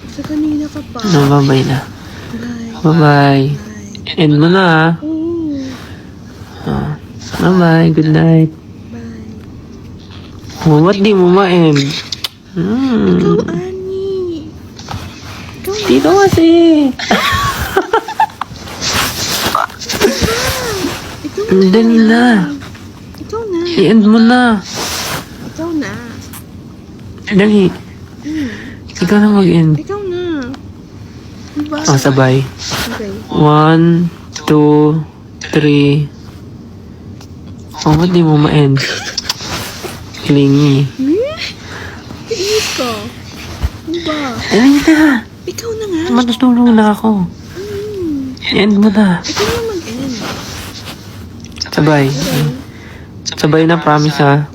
Sa kanina ka pa. Ano, bye-bye na. Bye. Bye-bye. End mo na, ha? Oo. Ah, bye-bye. Good night. Bye. Oh, ba't di mo ma-end? Ikaw, Ani. Ikaw na. Dito kasi. Ikaw Dali na. Ikaw na. I-end mo na. Ikaw na. Dali. Ikaw na mag-end. Ikaw na. Diba? Oh, sabay. Okay. 1, 2, 3. Oh, ba't di mo ma-end? Klingi. Inis ko. Diba? Dali na. Ikaw na nga. Matutulong na ako. I-end mo na. Ikaw na mag-end. Sabay. Sabay na, promise, ha?